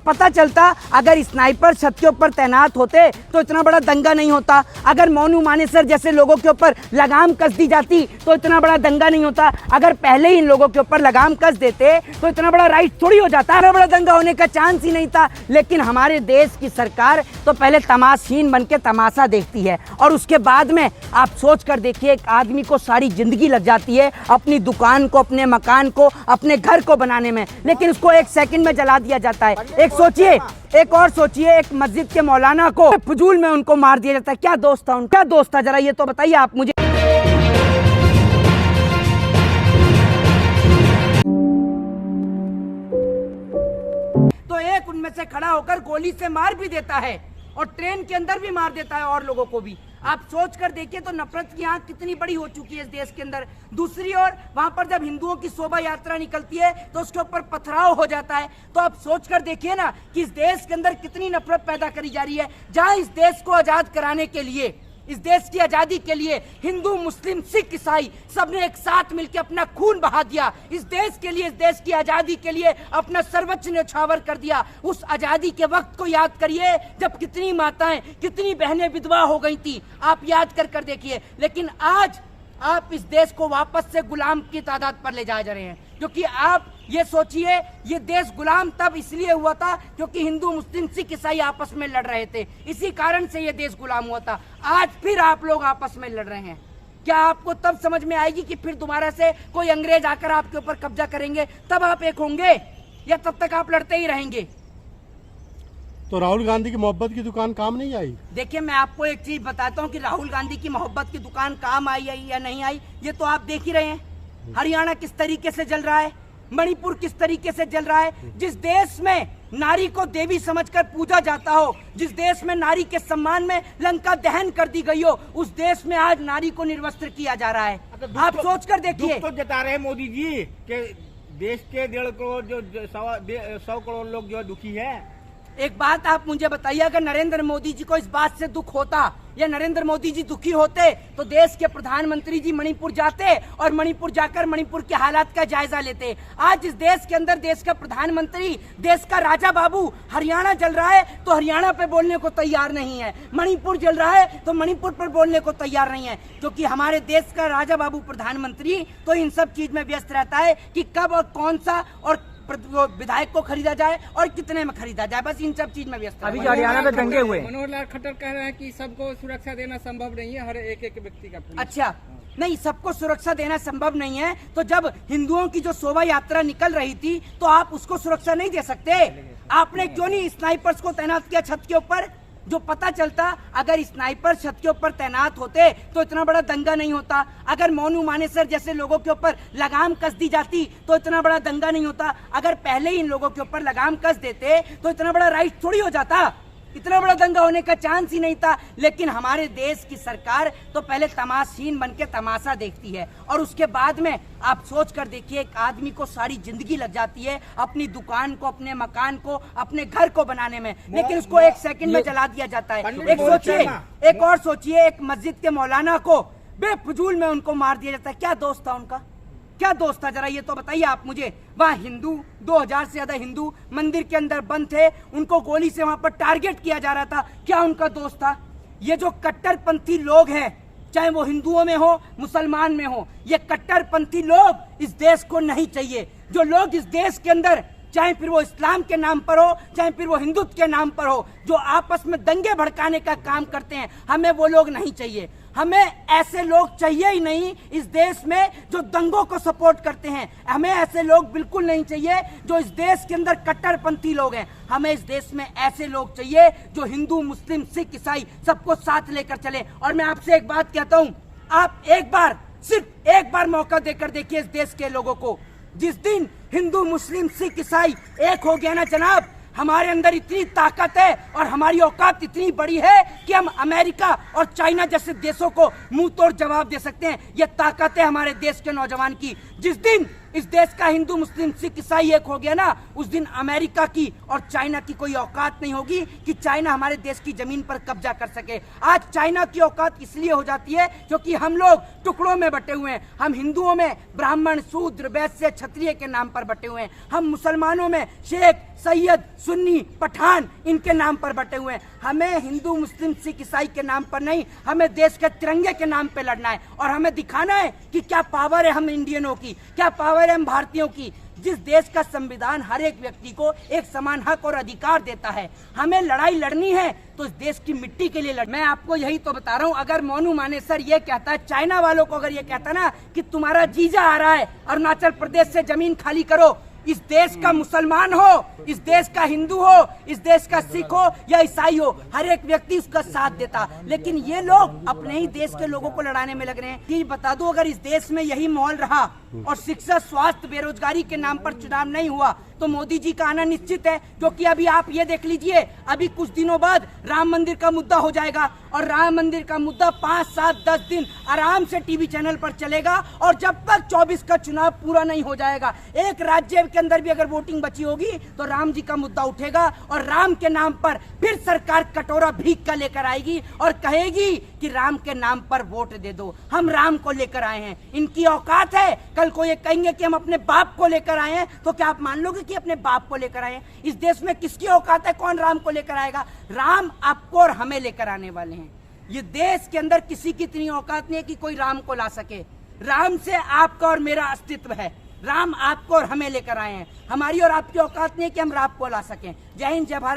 पता चलता अगर स्नाइपर छत के ऊपर तैनात होते तो इतना बड़ा दंगा नहीं होता। अगर मोनू मानेसर जैसे लोगों के ऊपर लगाम कस दी जाती तो इतना बड़ा दंगा नहीं होता। अगर पहले ही इन लोगों के ऊपर लगाम कस देते तो इतना बड़ा राइट थोड़ी हो जाता। इतना बड़ा दंगा होने का चांस ही नहीं था। लेकिन हमारे देश की सरकार तो पहले तमाशीन बन के तमाशा देखती है और उसके बाद में आप सोच कर देखिए, एक आदमी को सारी जिंदगी लग जाती है अपनी दुकान को, अपने मकान को, अपने घर को बनाने में, लेकिन उसको एक सेकंड में जला दिया जाता है। एक सोचिए, एक और सोचिए, एक मस्जिद के मौलाना को फजूल में उनको मार दिया जाता है। क्या दोस्त था उनका, क्या दोस्त था, जरा ये तो बताइए आप मुझे। तो एक उनमें से खड़ा होकर गोली से मार भी देता है और ट्रेन के अंदर भी मार देता है और लोगों को भी। आप सोच कर देखिए तो नफरत की आंख कितनी बड़ी हो चुकी है इस देश के अंदर। दूसरी ओर वहां पर जब हिंदुओं की शोभा यात्रा निकलती है तो उसके ऊपर पथराव हो जाता है। तो आप सोच कर देखिए ना कि इस देश के अंदर कितनी नफरत पैदा करी जा रही है। जहां इस देश को आजाद कराने के लिए, इस देश की आजादी के लिए हिंदू, मुस्लिम, सिख, ईसाई सबने एक साथ मिलकर अपना खून बहा दिया। इस देश के लिए, इस देश की आजादी के लिए अपना सर्वोच्च न्यौछावर कर दिया। उस आजादी के वक्त को याद करिए जब कितनी माताएं, कितनी बहनें विधवा हो गई थी। आप याद कर देखिए। लेकिन आज आप इस देश को वापस से गुलाम की तादाद पर ले जा रहे हैं, क्योंकि आप ये सोचिए, ये देश गुलाम तब इसलिए हुआ था क्योंकि हिंदू, मुस्लिम, सिख, ईसाई आपस में लड़ रहे थे। इसी कारण से ये देश गुलाम हुआ था। आज फिर आप लोग आपस में लड़ रहे हैं। क्या आपको तब समझ में आएगी कि फिर दोबारा से कोई अंग्रेज आकर आपके ऊपर कब्जा करेंगे, तब आप एक होंगे, या तब तक आप लड़ते ही रहेंगे? तो राहुल गांधी की मोहब्बत की दुकान काम नहीं आई? देखिए, मैं आपको एक चीज बताता हूँ कि राहुल गांधी की मोहब्बत की दुकान काम आई या नहीं आई, ये तो आप देख ही रहे हैं। हरियाणा किस तरीके से जल रहा है, मणिपुर किस तरीके से जल रहा है। जिस देश में नारी को देवी समझकर पूजा जाता हो, जिस देश में नारी के सम्मान में लंका दहन कर दी गई हो, उस देश में आज नारी को निर्वस्त्र किया जा रहा है। आप सोच कर देखिए। तो जता रहे मोदी जी के देश के 1.5 करोड़ जो 100 करोड़ लोग जो दुखी है। एक बात आप मुझे बताइए, अगर नरेंद्र मोदी जी को इस बात से दुख होता या नरेंद्र मोदी जी दुखी होते तो देश के प्रधानमंत्री जी मणिपुर जाते और मणिपुर जाकर मणिपुर के हालात का जायजा लेते। आज इस देश के अंदर देश का प्रधानमंत्री, देश का राजा बाबू, हरियाणा जल रहा है तो हरियाणा पे बोलने को तैयार नहीं है, मणिपुर जल रहा है तो मणिपुर पर बोलने को तैयार नहीं है, क्योंकि हमारे देश का राजा बाबू प्रधानमंत्री तो इन सब चीज में व्यस्त रहता है कि कब और कौन सा और विधायक को खरीदा जाए और कितने में खरीदा जाए, बस इन सब चीज में व्यस्त। अभी जो हरियाणा में दंगे हुए, मनोहर लाल खट्टर कह रहे हैं कि सबको सुरक्षा देना संभव नहीं है, हर एक व्यक्ति का। अच्छा, नहीं, सबको सुरक्षा देना संभव नहीं है तो जब हिंदुओं की जो शोभा यात्रा निकल रही थी तो आप उसको सुरक्षा नहीं दे सकते? आपने क्यों नहीं स्नाइपर्स को तैनात किया छत के ऊपर? जो पता चलता अगर स्नाइपर छत के ऊपर तैनात होते तो इतना बड़ा दंगा नहीं होता। अगर मोनू मानेसर जैसे लोगों के ऊपर लगाम कस दी जाती तो इतना बड़ा दंगा नहीं होता। अगर पहले ही इन लोगों के ऊपर लगाम कस देते तो इतना बड़ा राइट थोड़ी हो जाता। इतना बड़ा दंगा होने का चांस ही नहीं था। लेकिन हमारे देश की सरकार तो पहले तमाशीन बन के तमाशा देखती है और उसके बाद में आप सोच कर देखिए, एक आदमी को सारी जिंदगी लग जाती है अपनी दुकान को, अपने मकान को, अपने घर को बनाने में, लेकिन उसको एक सेकंड में जला दिया जाता है। एक सोचिए, एक और सोचिए, एक मस्जिद के मौलाना को बेफजूल में उनको मार दिया जाता है। क्या दोस्त था उनका, क्या दोस्त था, जरा ये तो बताइए आप मुझे। वहाँ हिंदू, 2000 से ज्यादा हिंदू मंदिर के अंदर बंद थे, उनको गोली से वहां पर टारगेट किया जा रहा था। क्या उनका दोस्त था? ये जो कट्टरपंथी लोग हैं, चाहे वो हिंदुओं में हो, मुसलमान में हो, ये कट्टरपंथी लोग इस देश को नहीं चाहिए। जो लोग इस देश के अंदर, चाहे फिर वो इस्लाम के नाम पर हो, चाहे फिर वो हिंदुत्व के नाम पर हो, जो आपस में दंगे भड़काने का काम करते हैं, हमें वो लोग नहीं चाहिए। हमें ऐसे लोग चाहिए ही नहीं इस देश में जो दंगों को सपोर्ट करते हैं। हमें ऐसे लोग बिल्कुल नहीं चाहिए जो इस देश के अंदर कट्टरपंथी लोग हैं। हमें इस देश में ऐसे लोग चाहिए जो हिंदू, मुस्लिम, सिख, ईसाई सबको साथ लेकर चले। और मैं आपसे एक बात कहता हूं, आप एक बार, सिर्फ एक बार मौका देकर देखिए इस देश के लोगों को। जिस दिन हिंदू, मुस्लिम, सिख, ईसाई एक हो गया ना जनाब, हमारे अंदर इतनी ताकत है और हमारी औकात इतनी बड़ी है कि हम अमेरिका और चाइना जैसे देशों को मुंह तोड़ जवाब दे सकते हैं। यह ताकत है हमारे देश के नौजवान की। जिस दिन इस देश का हिंदू, मुस्लिम, सिख, ईसाई एक हो गया ना, उस दिन अमेरिका की और चाइना की कोई औकात नहीं होगी कि चाइना हमारे देश की जमीन पर कब्जा कर सके। आज चाइना की औकात इसलिए हो जाती है क्योंकि हम लोग टुकड़ों में बटे हुए हैं। हम हिंदुओं में ब्राह्मण, शूद्र, वैश्य, क्षत्रिय के नाम पर बटे हुए हैं। हम मुसलमानों में शेख, सैयद, सुन्नी, पठान इनके नाम पर बटे हुए हैं। हमें हिंदू, मुस्लिम, सिख, ईसाई के नाम पर नहीं, हमें देश के तिरंगे के नाम पे लड़ना है और हमें दिखाना है कि क्या पावर है हम इंडियनों की, क्या पावर है हम भारतीयों की। जिस देश का संविधान हर एक व्यक्ति को एक समान हक और अधिकार देता है, हमें लड़ाई लड़नी है तो इस देश की मिट्टी के लिए मैं आपको यही तो बता रहा हूँ। अगर मोनू मानेसर ये कहता है, चाइना वालों को अगर ये कहता ना कि तुम्हारा जीजा आ रहा है, अरुणाचल प्रदेश से जमीन खाली करो, इस देश का मुसलमान हो, इस देश का हिंदू हो, इस देश का सिख हो या ईसाई हो, हर एक व्यक्ति उसका साथ देता। लेकिन ये लोग अपने ही देश के लोगों को लड़ाने में लग रहे हैं। ये बता दो, अगर इस देश में यही माहौल रहा और शिक्षा, स्वास्थ्य, बेरोजगारी के नाम पर चुनाव नहीं हुआ तो मोदी जी का आना निश्चित है। क्योंकि अभी आप ये देख लीजिए, अभी कुछ दिनों बाद राम मंदिर का मुद्दा हो जाएगा और राम मंदिर का मुद्दा 5, 7, 10 दिन आराम से टीवी चैनल पर चलेगा और जब तक 24 का चुनाव पूरा नहीं हो जाएगा, एक राज्य के अंदर भी अगर वोटिंग बची होगी तो राम जी का मुद्दा उठेगा और राम के नाम पर फिर सरकार कटोरा भीख का लेकर आएगी और कहेगी कि राम के नाम पर वोट दे दो, हम राम को लेकर आए हैं। इनकी औकात है, कल को ये कहेंगे कि हम अपने बाप को लेकर आए हैं, तो क्या आप मान लोगे कि अपने बाप को लेकर आए हैं? इस देश में किसकी औकात है, कौन राम को लेकर आएगा? राम आपको और हमें लेकर आने वाले हैं। ये देश के अंदर किसी की इतनी औकात नहीं है कि कोई राम को ला सके। राम से आपका और मेरा अस्तित्व है, राम आपको और हमें लेकर आए हैं। हमारी और आपकी औकात नहीं है कि हम राम को ला सकें। जय हिंद, जय भारत।